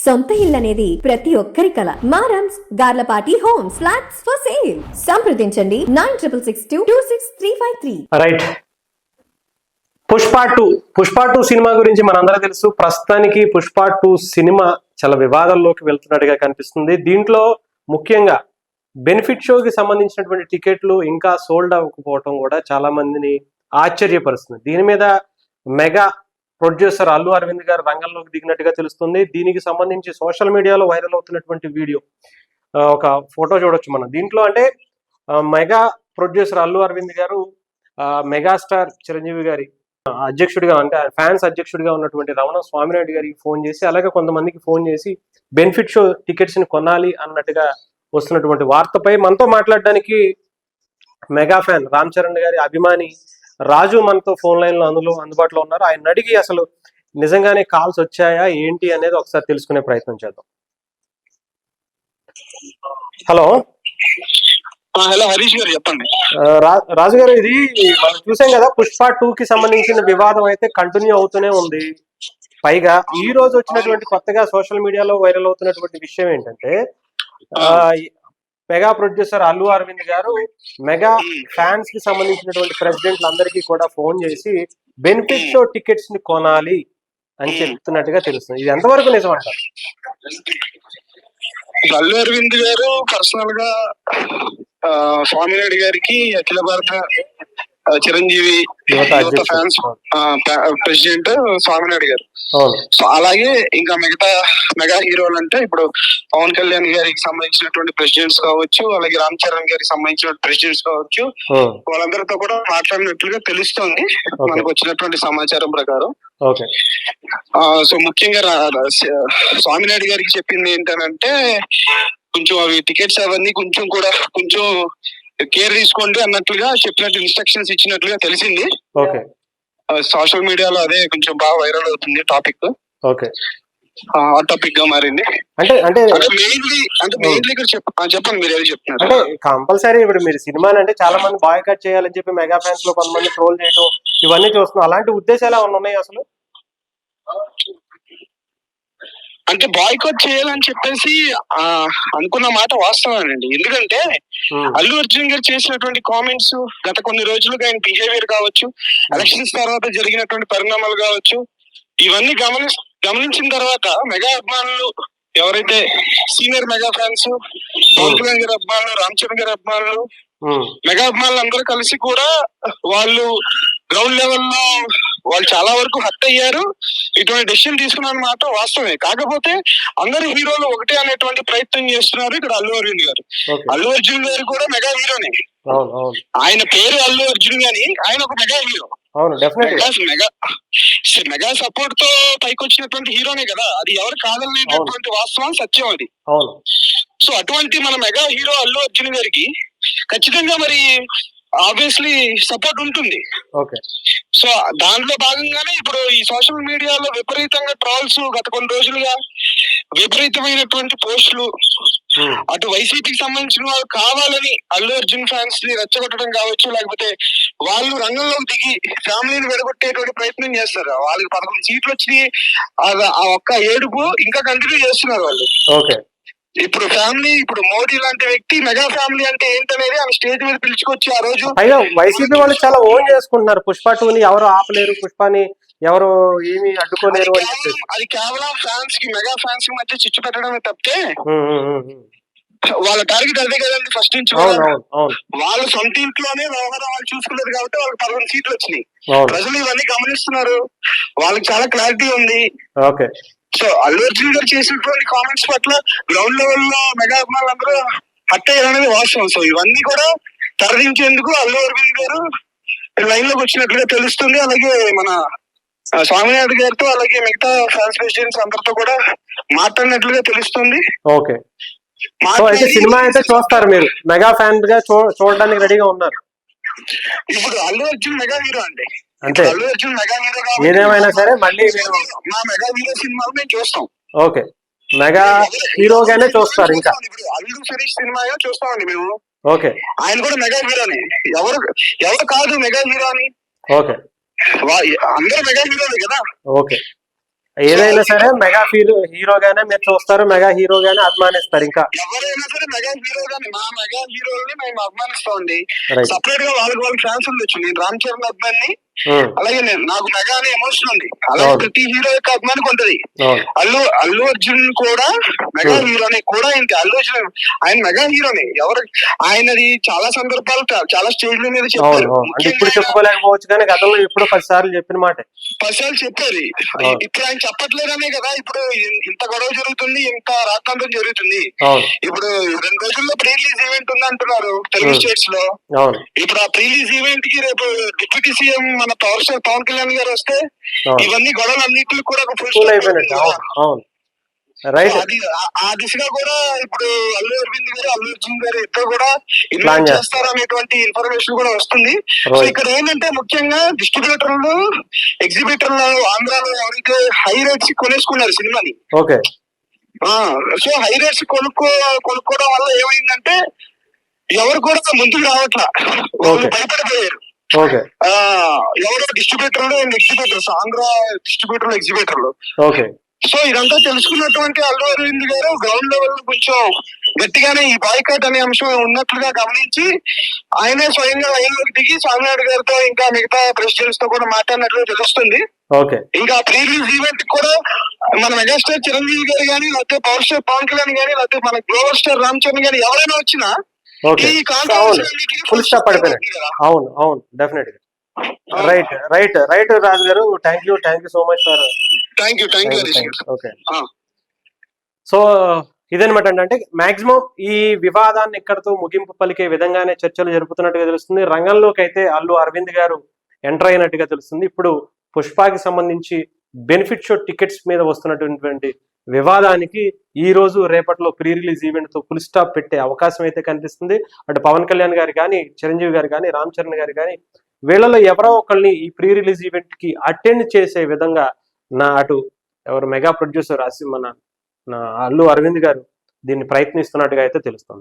సొంత ఇల్లు అనేది ప్రతి ఒక్కరి కల. మారమ్స్ Garlapati homes flats for sale. సంప్రదించండి 9662263353. రైట్. పుష్ప 2 సినిమా గురించి మనందరూ తెలుసు. ప్రస్తుతానికి పుష్ప 2 సినిమా చాలా వివాదాల్లోకి వెళ్తున్నట్టుగా కనిపిస్తుంది. దీంట్లో ముఖ్యంగా బెనిఫిట్ షోకి సంబంధించినటువంటి టికెట్లు ఇంకా సోల్డ్ అవ్వకపోవటం కూడా చాలా మందిని ఆశ్చర్యపరుస్తుంది. దీని మీద మెగా ప్రొడ్యూసర్ అల్లు అరవింద్ గారు రంగంలోకి దిగినట్టుగా తెలుస్తుంది. దీనికి సంబంధించి సోషల్ మీడియాలో వైరల్ అవుతున్నటువంటి వీడియో, ఒక ఫోటో చూడొచ్చు మనం. దీంట్లో అంటే మెగా ప్రొడ్యూసర్ అల్లు అరవింద్ గారు మెగాస్టార్ చిరంజీవి గారి అధ్యక్షుడిగా, అంటే ఫ్యాన్స్ అధ్యక్షుడిగా ఉన్నటువంటి రమణ స్వామినాయుడు గారికి ఫోన్ చేసి, అలాగే కొంతమందికి ఫోన్ చేసి బెనిఫిట్ షో టికెట్స్ ని కొనాలి అన్నట్టుగా వస్తున్నటువంటి వార్తపై మనతో మాట్లాడడానికి మెగా ఫ్యాన్ రామ్ చరణ్ గారి అభిమాని రాజు మనతో ఫోన్ లైన్ లో అందుబాటులో ఉన్నారు. ఆయన అడిగి అసలు నిజంగానే కాల్స్ వచ్చాయా ఏంటి అనేది ఒకసారి తెలుసుకునే ప్రయత్నం చేద్దాం. హలో హలో హరీష్ గారు చెప్పండి. రాజు గారు, ఇది మనం చూసాం కదా, పుష్ప 2 కి సంబంధించిన వివాదం అయితే కంటిన్యూ అవుతూనే ఉంది. పైగా ఈ రోజు వచ్చినటువంటి కొత్తగా సోషల్ మీడియాలో వైరల్ అవుతున్నటువంటి విషయం ఏంటంటే, మెగా ప్రొడ్యూసర్ అల్లు అరవింద్ గారు మెగా ఫ్యాన్స్ కి సంబంధించినటువంటి ప్రెసిడెంట్లు అందరికీ కూడా ఫోన్ చేసి బెనిఫిట్ షో టికెట్స్ ని కొనాలి అని చెప్తున్నట్టుగా తెలుస్తుంది. ఇది ఎంతవరకు నిజం అంటారు? అల్లు అరవింద్ గారు పర్సనల్ గా స్వామినాయుడు గారికి అఖిల భారత చిరంజీవి యువత ఫ్యాన్స్ ప్రెసిడెంట్ స్వామినాయుడు గారు. సో అలాగే ఇంకా మిగతా మెగా హీరోలు అంటే ఇప్పుడు పవన్ కళ్యాణ్ గారికి సంబంధించినటువంటి ప్రెసిడెంట్స్ కావచ్చు, అలాగే రామ్ చరణ్ గారికి సంబంధించిన ప్రెసిడెంట్స్ కావచ్చు, వాళ్ళందరితో కూడా మాట్లాడినట్లుగా తెలుస్తోంది మనకు వచ్చినటువంటి సమాచారం ప్రకారం. సో ముఖ్యంగా స్వామినాయుడు గారికి చెప్పింది ఏంటంటే, కొంచెం అవి టికెట్స్ అవన్నీ కొంచెం కేర్ తీసుకోండి అన్నట్లుగా చెప్పినట్టు ఇన్స్ట్రక్షన్స్ ఇచ్చినట్లుగా తెలిసింది. సోషల్ మీడియాలో అదే కొంచెం బాగా వైరల్ అవుతుంది టాపిక్. ఆ టాపిక్ గా మారింది. అంటే మెయిన్లీ ఇక్కడ చెప్పండి, మీరు ఏది చెప్తున్నారు? అంటే కంపల్సరీ ఇప్పుడు మీరు సినిమా అంటే చాలా మంది బాయ్కాట్ చేయాలని చెప్పి మెగా ఫ్యాన్స్ లో కొంతమంది ట్రోల్ చేయడం ఇవన్నీ చూస్తున్నాం. అలాంటి ఉద్దేశాలు ఏమన్నా ఉన్నాయి అసలు? అంటే బాయ్కాట్ చేయాలని చెప్పేసి అనుకున్న మాట వాస్తవమేనండి. ఎందుకంటే అల్లు అర్జున్ గారు చేసినటువంటి కామెంట్స్, గత కొన్ని రోజులుగా ఆయన బిహేవియర్ కావచ్చు, ఎలక్షన్స్ తర్వాత జరిగినటువంటి పరిణామాలు కావచ్చు, ఇవన్నీ గమనించిన తర్వాత మెగా అభిమానులు ఎవరైతే senior mega fans, Pawan Kalyan గారి అభిమానులు, రామ్ చరణ్ గారి అభిమానులు, మెగా అభిమానులు అందరూ కలిసి కూడా వాళ్ళు గ్రౌండ్ లెవెల్లో వాళ్ళు చాలా వరకు హర్ట్ అయ్యారు. ఇటువంటి డెసిషన్ తీసుకున్న మాట వాస్తవమే. కాకపోతే అందరు హీరోలు ఒకటే అనేటువంటి ప్రయత్నం చేస్తున్నారు ఇక్కడ అల్లు అరవింద్ గారు. అల్లు అర్జున్ గారు కూడా మెగా హీరోనే. ఆయన పేరు అల్లు అర్జున్ గాని ఆయన ఒక మెగా హీరో. మెగా సపోర్ట్ తో పైకి వచ్చినటువంటి హీరోనే కదా, అది ఎవరు కాదనేటటువంటి వాస్తవం, సత్యం అది. సో అటువంటి మన మెగా హీరో అల్లు అర్జున్ గారికి ఖచ్చితంగా మరి ఆబ్వియస్లీ సపోర్ట్ ఉంటుంది. సో దాంట్లో భాగంగానే ఇప్పుడు ఈ సోషల్ మీడియాలో విపరీతంగా ట్రాల్స్, గత కొన్ని రోజులుగా విపరీతమైనటువంటి పోస్టులు, అటు వైసీపీకి సంబంధించిన వాళ్ళు కావాలని అల్లు అర్జున్ ఫ్యాన్స్ ని రెచ్చగొట్టడం కావచ్చు, లేకపోతే వాళ్ళు రంగంలోకి దిగి ఫ్యామిలీని విడగొట్టేటువంటి ప్రయత్నం చేస్తారు. వాళ్ళకి 11 సీట్లు వచ్చి ఆ ఒక్క ఏడుపు ఇంకా కంటిన్యూ చేస్తున్నారు వాళ్ళు. ఇప్పుడు ఫ్యామిలీ, ఇప్పుడు మోడీ లాంటి వ్యక్తి మెగా ఫ్యామిలీ అంటే ఏంటనేది ఆ స్టేజ్ మీద పిలుచుకొచ్చి ఆ రోజు వైసీపీ వాళ్ళు చాలా ఓన్ చేసుకుంటున్నారు. పుష్ప 2ని ఎవరు ఆపలేరు, పుష్పని ఎవరు ఏమి అడ్డుకోలేరు అని చెప్పేసి. అది కేవలం ఫ్యాన్స్ కి, మెగా ఫ్యాన్స్ కి మధ్య చిచ్చు పెట్టడమే తప్పితే వాళ్ళ టార్గెట్ అదే కదండి ఫస్ట్ నుంచి. వాళ్ళ సొంత ఇంట్లోనే వ్యవహారం వాళ్ళు చూసుకున్నారు కాబట్టి వాళ్ళకి 11 సీట్లు వచ్చినాయి. ప్రజలు ఇవన్నీ గమనిస్తున్నారు, వాళ్ళకి చాలా క్లారిటీ ఉంది. సో అల్లు అర్జున్ గారు చేసినటువంటి కామెంట్స్ పట్ల గ్రౌండ్ లెవెల్ లో మెగా అభిమానులు అందరూ హర్ట్ అయ్యారనేది వాస్తవం. సో ఇవన్నీ కూడా తరలించేందుకు అల్లు అరవింద్ గారు లైన్ లోకి వచ్చినట్లుగా తెలుస్తుంది. అలాగే మన స్వామినాయుడు గారితో, అలాగే మిగతా ఫ్యాన్స్ ప్రెసిడెంట్స్ అందరితో కూడా మాట్లాడినట్లుగా తెలుస్తుంది. సినిమా అయితే చూస్తారు మీరు, మెగా ఫ్యాన్ గా చూడడానికి రెడీగా ఉన్నారు. ఇప్పుడు అల్లు అర్జున్ మెగా హీరో అండి. అంటే అల్లు అర్జున్ మెగా హీరో ఏదేమైనా సరే మళ్ళీ మా మెగా హీరో సినిమాలు మేము చూస్తాం. మెగా హీరోగానే చూస్తారు. ఇంకా ఇప్పుడు అల్లు శరీష్ సినిమా చూస్తామండి మేము. ఆయన కూడా మెగా హీరోనే. ఎవరు కాదు మెగా హీరో అని. అందరూ మెగా హీరోనే కదా. ఏదైనా సరే మెగా హీరోగానే మీరు చూస్తారు, మెగా హీరోగానే అభిమానిస్తారు. ఇంకా ఎవరైనా సరే మెగా హీరో గాని మా మెగా హీరోల్ని మేము అభిమానిస్తామండి. రైట్. సపరేట్ గా వాళ్ళకి ఫ్యాన్స్ ఉండొచ్చు. నేను రామ్ చరణ్ అబ్బాయిని, అలాగే నాకు మెగా అనే ఎమోషన్ ఉంది. అలాగే ప్రతి హీరో యొక్క అభిమానికి ఉంటది. అల్లు అర్జున్ కూడా మెగా హీరోనే కూడా ఏంటి, అల్లు అర్జున్ ఆయన మెగా హీరోనే. ఎవరు ఆయనది చాలా సందర్భాలు చాలా స్టేజ్ల మీద చెప్పారు. ఇప్పుడు చెప్పుకోలేకపోవచ్చు కానీ గతంలో ఎప్పుడు 10 సార్లు చెప్పిన మాట. 10 సార్లు చెప్పారు. ఇప్పుడు ఆయన చెప్పట్లేదనే కదా ఇప్పుడు ఇంత గొడవ జరుగుతుంది, ఇంత రాద్ధాంతం జరుగుతుంది. ఇప్పుడు 2 రోజుల్లో ప్రీ రిలీజ్ ఈవెంట్ ఉంది అంటున్నారు తెలుగు స్టేట్స్ లో. ఇప్పుడు ఆ ప్రీ రిలీజ్ ఈవెంట్ కి రేపు డిప్యూటీ సీఎం మన పవర్ స్టార్ పవన్ కళ్యాణ్ గారు వస్తే ఇవన్నీ గొడవలు అన్నింటికి కూడా ఒక ఫుల్ స్టాప్ అయిపోయినట్టు. ఆ దిశగా కూడా ఇప్పుడు అల్లు అరవింద్ గారు, అల్లు అర్జున్ గారు ఇద్దరు కూడా ఇన్వెస్ట్ చేస్తారు అనేటువంటి ఇన్ఫర్మేషన్ కూడా వస్తుంది. సో ఇక్కడ ఏంటంటే ముఖ్యంగా డిస్ట్రిబ్యూటర్లు, ఎగ్జిబిటర్లు ఆంధ్రాలో ఎవరైతే హై రేట్స్ కొనేసుకున్నారు సినిమాని. సో హై రేట్స్ కొనుక్కోవడం వల్ల ఏమైందంటే ఎవరు కూడా ముందుకు రావట్లా, భయపడిపోయారు. ఎవరో డిస్ట్రిబ్యూటర్లు అండ్ ఎగ్జిబిటర్స్, ఆంధ్ర డిస్ట్రిబ్యూటర్లు, ఎగ్జిబిటర్లు. సో ఇదంతా తెలుసుకున్నటువంటి అల్లు అరవింద్ గారు గ్రౌండ్ లెవెల్ లో కొంచెం గట్టిగానే ఈ బాయ్కాట్ అనే అంశం ఉన్నట్లుగా గమనించి ఆయనే స్వయంగా లైన్లోకి దిగి స్వామినాయుడు గారితో ఇంకా మిగతా ప్రెసిడెంట్స్ తో కూడా మాట్లాడినట్లు తెలుస్తుంది. ఇంకా ప్రీ రిలీజ్ ఈవెంట్ కూడా మన మెగాస్టార్ చిరంజీవి గారు కానీ, లేకపోతే పవర్ స్టార్ పవన్ కళ్యాణ్ గానీ, లేకపోతే మన గ్లోబల్ స్టార్ రామ్ చరణ్ గానీ ఎవరైనా వచ్చినా ఫుల్ స్టాప్ పడిపోయినట్టు. అవును డెఫినెట్ గా. రైట్ రాజు గారు, thank you so much for. Okay. So ఇదనమాట అంటే మాక్సిమం ఈ వివాదాన్ని ఇక్కడతో ముగింపు పలికే విధంగానే చర్చలు జరుపుతున్నట్టుగా తెలుస్తుంది. రంగంలోకి అయితే అల్లు అరవింద్ గారు ఎంటర్ అయినట్టుగా తెలుస్తుంది. ఇప్పుడు పుష్పకి సంబంధించి బెనిఫిట్ షో టికెట్స్ మీద వస్తున్నటువంటి వివాదానికి ఈ రోజు రేపట్లో ప్రీ రిలీజ్ ఈవెంట్ తో ఫుల్ స్టాప్ పెట్టే అవకాశం అయితే కనిపిస్తుంది. అటు పవన్ కళ్యాణ్ గారు కానీ, చిరంజీవి గారు కానీ, రామ్ చరణ్ గారు కానీ వీళ్ళలో ఎవరో ఒకరిని ఈ ప్రీ రిలీజ్ ఈవెంట్ కి అటెండ్ చేసే విధంగా అటు ఎవరు మెగా ప్రొడ్యూసర్ మన అల్లు అరవింద్ గారు దీన్ని ప్రయత్నిస్తున్నట్టుగా అయితే తెలుస్తుంది.